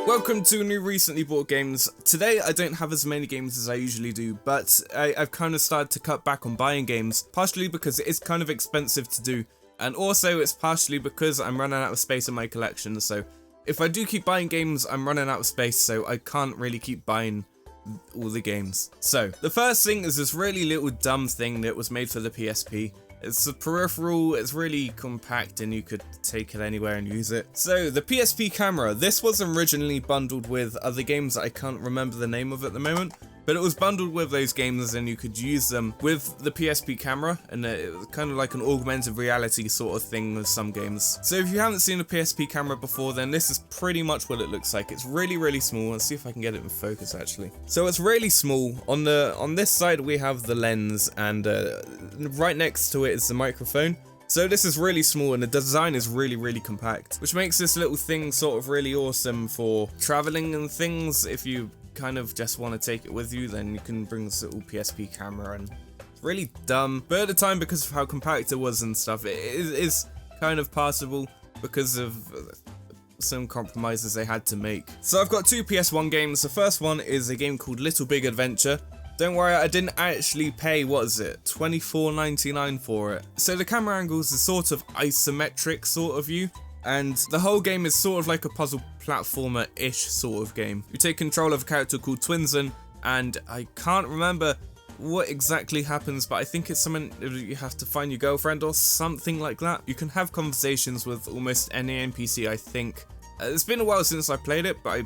Welcome to new recently bought games. Today I don't have as many games as I usually do, but I've kind of started to cut back on buying games, partially because it is kind of expensive to do, and also it's partially because I'm running out of space in my collection. So if I do keep buying games, I'm running out of space, so I can't really keep buying all the games. So the first thing is this really little dumb thing that was made for the PSP. It's a peripheral, it's really compact and you could take it anywhere and use it. So the PSP Camera, this was originally bundled with other games that I can't remember the name of at the moment, but it was bundled with those games and you could use them with the PSP Camera, and it was kind of like an augmented reality sort of thing with some games. So if you haven't seen a PSP Camera before, then this is pretty much what it looks like. It's really small. Let's see if I can get it in focus actually. So it's really small. On this side we have the lens, and right next to it is the microphone. So this is really small and the design is really compact, which makes this little thing sort of really awesome for traveling and things. If you kind of just want to take it with you, then you can bring this little PSP camera, and it's really dumb, but at the time, because of how compact it was and stuff, it is kind of passable because of some compromises they had to make. So I've got two PS1 games. The first one is a game called Little Big Adventure. Don't worry, I didn't actually pay, what is it, $24.99 for it. So the camera angles is sort of isometric sort of view, and the whole game is sort of like a puzzle platformer-ish sort of game. You take control of a character called Twinsen, and I can't remember what exactly happens, but I think it's something you have to find your girlfriend or something like that. You can have conversations with almost any NPC, I think. It's been a while since I played it, but I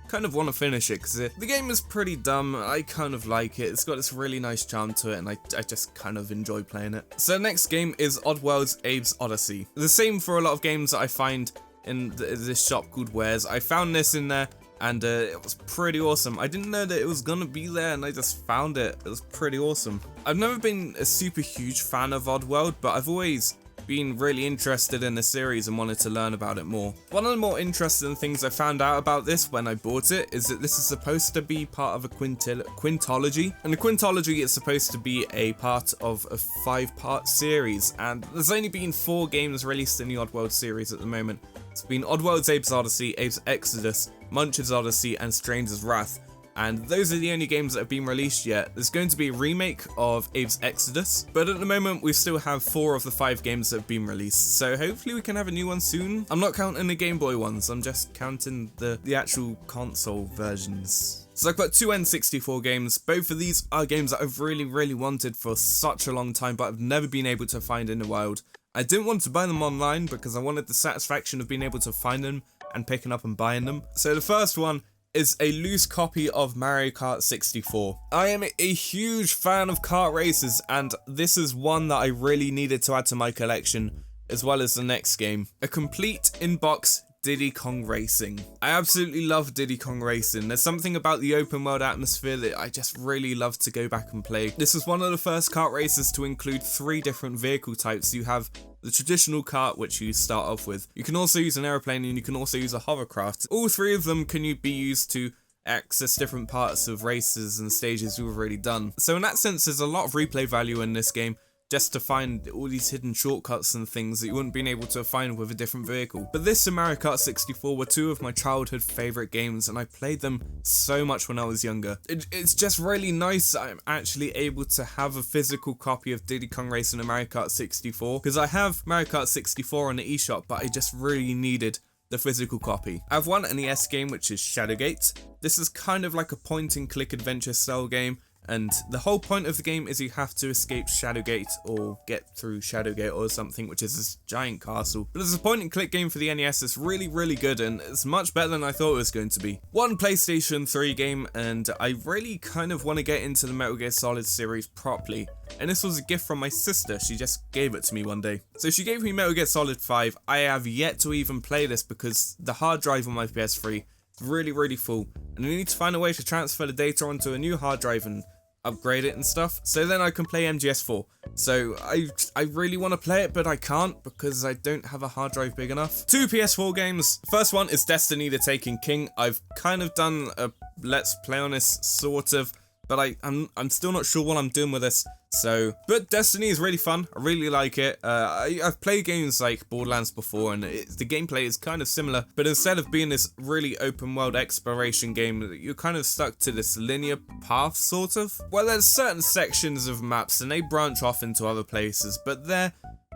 kind of want to finish it because the game is pretty dumb. I kind of like it. It's got this really nice charm to it, and I just kind of enjoy playing it. So the next game is Oddworld's Abe's Odyssey. The same for a lot of games that I find in this shop called Wares. I found this in there, and it was pretty awesome. I didn't know that it was gonna be there, and I just found it. It was pretty awesome. I've never been a super huge fan of Oddworld, but I've always been really interested in the series and wanted to learn about it more. One of the more interesting things I found out about this when I bought it is that this is supposed to be part of a quintology, and the quintology is supposed to be a part of a 5-part series, and there's only been 4 games released in the Oddworld series at the moment. It's been Oddworld's Abe's Odyssey, Abe's Exodus, Munch's Odyssey, and Stranger's Wrath. And those are the only games that have been released yet. There's going to be a remake of Abe's Exodus, but at the moment we still have 4 of the 5 games that have been released, so hopefully we can have a new one soon. I'm not counting the Game Boy ones, I'm just counting the actual console versions. So I've got 2 N64 games. Both of these are games that I've really wanted for such a long time, but I've never been able to find in the wild. I didn't want to buy them online because I wanted the satisfaction of being able to find them and picking up and buying them. So the first one is a loose copy of Mario Kart 64. I am a huge fan of kart races, and this is one that I really needed to add to my collection, as well as the next game. A complete in-box Diddy Kong Racing. I absolutely love Diddy Kong Racing. There's something about the open world atmosphere that I just really love to go back and play. This was one of the first kart races to include 3 different vehicle types. You have the traditional kart, which you start off with. You can also use an aeroplane, and you can also use a hovercraft. All 3 of them can be used to access different parts of races and stages we've already done. So in that sense, there's a lot of replay value in this game, just to find all these hidden shortcuts and things that you wouldn't been able to find with a different vehicle. But this and Mario Kart 64 were 2 of my childhood favourite games, and I played them so much when I was younger. It's just really nice that I'm actually able to have a physical copy of Diddy Kong Racing and Mario Kart 64, because I have Mario Kart 64 on the eShop, but I just really needed the physical copy. I have one NES game, which is Shadowgate. This is kind of like a point-and-click adventure style game, and the whole point of the game is you have to escape Shadowgate, or get through Shadowgate or something, which is this giant castle. But as a point and click game for the NES, it's really good, and it's much better than I thought it was going to be. One PlayStation 3 game, and I really kind of want to get into the Metal Gear Solid series properly. And this was a gift from my sister. She just gave it to me one day. So she gave me Metal Gear Solid 5. I have yet to even play this because the hard drive on my PS3 is really full, and I need to find a way to transfer the data onto a new hard drive and upgrade it and stuff, so then I can play MGS4. So I really want to play it, but I can't because I don't have a hard drive big enough. 2 PS4 games. First one is Destiny: The Taken King. I've kind of done a let's play on this, sort of, but I'm still not sure what I'm doing with this. So, but Destiny is really fun. I really like it. I've played games like Borderlands before, and the gameplay is kind of similar, but instead of being this really open world exploration game, you're kind of stuck to this linear path, sort of. Well, there's certain sections of maps, and they branch off into other places, but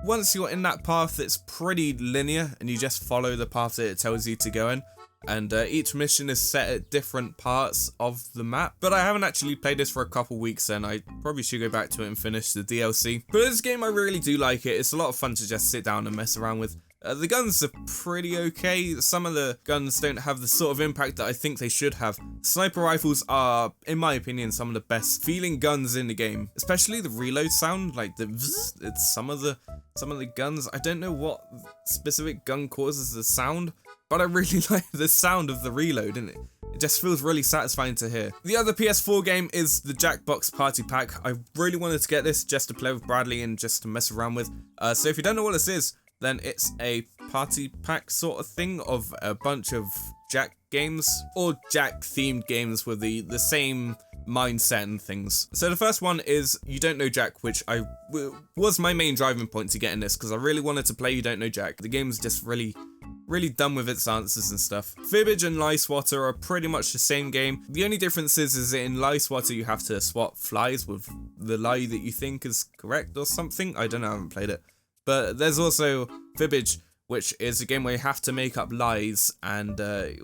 once you're in that path, it's pretty linear, and you just follow the path that it tells you to go in. And each mission is set at different parts of the map. But I haven't actually played this for a couple weeks, and I probably should go back to it and finish the DLC. But this game, I really do like it. It's a lot of fun to just sit down and mess around with. The guns are pretty okay. Some of the guns don't have the sort of impact that I think they should have. Sniper rifles are, in my opinion, some of the best feeling guns in the game. Especially the reload sound, like the vzz, it's some of the guns. I don't know what specific gun causes the sound, but I really like the sound of the reload, and it just feels really satisfying to hear. The other PS4 game is the Jackbox Party Pack. I really wanted to get this just to play with Bradley and just to mess around with. So if you don't know what this is, then it's a party pack sort of thing of a bunch of Jack games, or Jack themed games with the same mindset and things. So the first one is You Don't Know Jack, which was my main driving point to getting this, because I really wanted to play You Don't Know Jack. The game's just really done with its answers and stuff. Fibbage and Lie Swatter are pretty much the same game. The only difference is that in Lie Swatter you have to swap flies with the lie that you think is correct or something. I don't know, I haven't played it. But there's also Fibbage, which is a game where you have to make up lies, and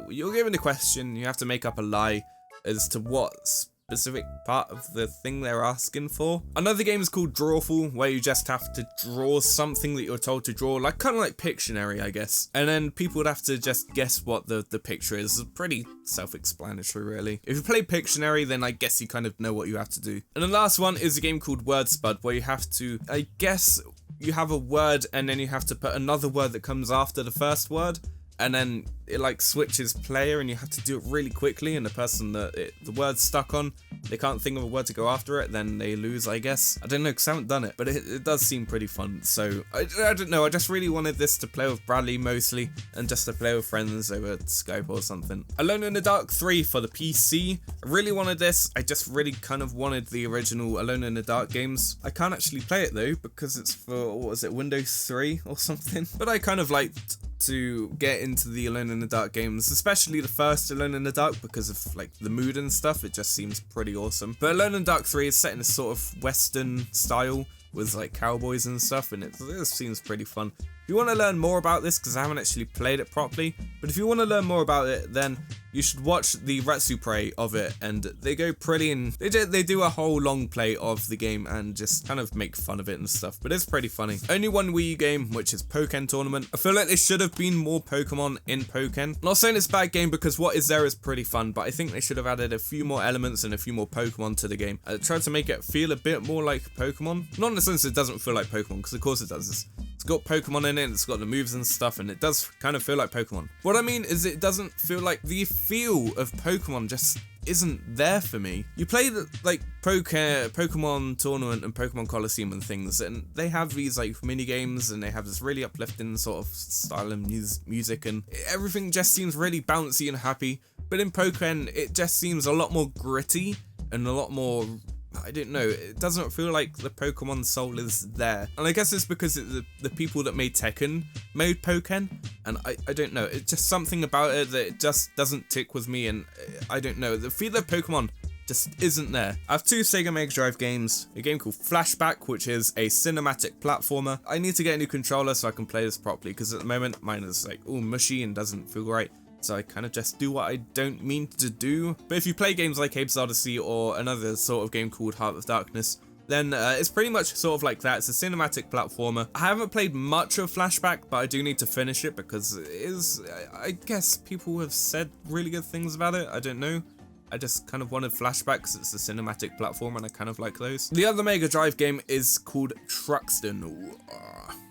you're given a question, you have to make up a lie as to what specific part of the thing they're asking for. Another game is called Drawful, where you just have to draw something that you're told to draw, like kind of like Pictionary, I guess. And then people would have to just guess what the picture is. It's pretty self-explanatory, really. If you play Pictionary, then I guess you kind of know what you have to do. And the last one is a game called Word Spud, where you have to, I guess, you have a word and then you have to put another word that comes after the first word, and then it like switches player and you have to do it really quickly, and the person that the word's stuck on, they can't think of a word to go after it, then they lose, I guess. I don't know, because I haven't done it, but it does seem pretty fun. So I don't know, I just really wanted this to play with Bradley mostly, and just to play with friends over Skype or something. Alone in the Dark 3 for the PC. I really wanted this. I just really kind of wanted the original Alone in the Dark games. I can't actually play it though, because it's for, what was it, Windows 3 or something? But I kind of liked to get into the Alone in the Dark games, especially the first Alone in the Dark, because of like the mood and stuff. It just seems pretty awesome. But Alone in the Dark 3 is set in a sort of Western style with like cowboys and stuff, and it seems pretty fun. If you want to learn more about this, because I haven't actually played it properly, but if you want to learn more about it, then you should watch the Retsuplay of it, and they go pretty in, they do a whole long play of the game and just kind of make fun of it and stuff, but it's pretty funny. Only one Wii U game, which is Pokmon Tournament. I feel like there should have been more Pokemon in Pokmon. Not saying it's a bad game, because what is there is pretty fun, but I think they should have added a few more elements and a few more Pokemon to the game. I tried to make it feel a bit more like Pokemon. Not in the sense it doesn't feel like Pokemon, because of course it does. It's got Pokemon in it, it's got the moves and stuff, and it does kind of feel like Pokemon. What I mean is it doesn't feel like, the feel of Pokemon just isn't there for me. You play the, like Pokemon Tournament and Pokemon Coliseum and things, and they have these like mini games, and they have this really uplifting sort of style and music, and everything just seems really bouncy and happy. But in Pokemon, it just seems a lot more gritty and a lot more, I don't know, it doesn't feel like the Pokemon soul is there. And I guess it's because the people that made Tekken made Pokemon, and I don't know, it's just something about it that it just doesn't tick with me, and I don't know, the feel of Pokemon just isn't there. I have two Sega Mega Drive games, a game called Flashback, which is a cinematic platformer. I need to get a new controller so I can play this properly, because at the moment mine is like all mushy and doesn't feel right. So I kind of just do what I don't mean to do. But if you play games like Apes Odyssey or another sort of game called Heart of Darkness, then it's pretty much sort of like that. It's a cinematic platformer. I haven't played much of Flashback, but I do need to finish it, because it is, I guess people have said really good things about it. I don't know. I just kind of wanted Flashback because it's a cinematic platform and I kind of like those. The other Mega Drive game is called Truxton.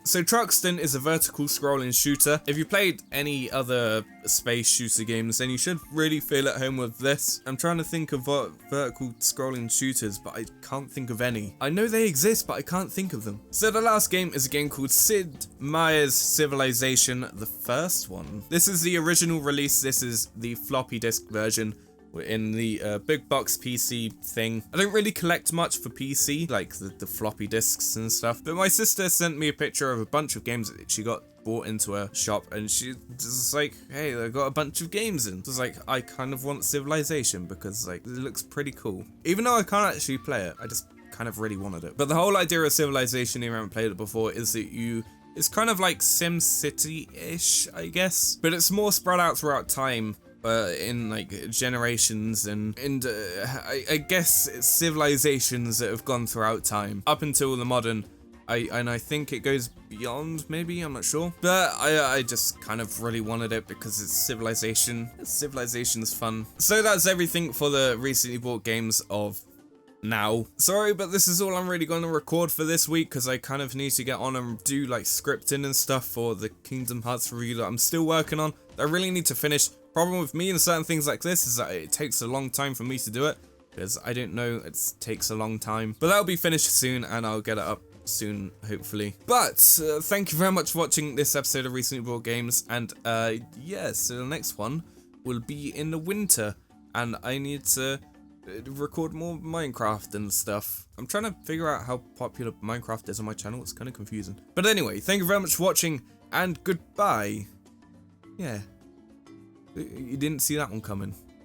So Truxton is a vertical scrolling shooter. If you played any other space shooter games, then you should really feel at home with this. I'm trying to think of vertical scrolling shooters, but I can't think of any. I know they exist, but I can't think of them. So the last game is a game called Sid Meier's Civilization, the first one. This is the original release. This is the floppy disk version. in the big box PC thing. I don't really collect much for PC, like the floppy disks and stuff, but my sister sent me a picture of a bunch of games that she got bought into a shop, and she was like, hey, they got a bunch of games in. I was like, I kind of want Civilization because like it looks pretty cool. Even though I can't actually play it, I just kind of really wanted it. But the whole idea of Civilization, if you haven't played it before, is that it's kind of like SimCity-ish, I guess, but it's more spread out throughout time. In like generations and I guess it's civilizations that have gone throughout time up until the modern. I think it goes beyond, maybe, I'm not sure. But I just kind of really wanted it because it's Civilization. Civilization's fun. So that's everything for the recently bought games of now. Sorry, but this is all I'm really going to record for this week because I kind of need to get on and do like scripting and stuff for the Kingdom Hearts review that I'm still working on. I really need to finish. Problem with me and certain things like this is that it takes a long time for me to do it because I don't know, it takes a long time. But that'll be finished soon and I'll get it up soon, hopefully. But thank you very much for watching this episode of Recently Bought Games, and yeah, so the next one will be in the winter and I need to record more Minecraft and stuff. I'm trying to figure out how popular Minecraft is on my channel. It's kind of confusing. But anyway, thank you very much for watching and goodbye. Yeah. You didn't see that one coming.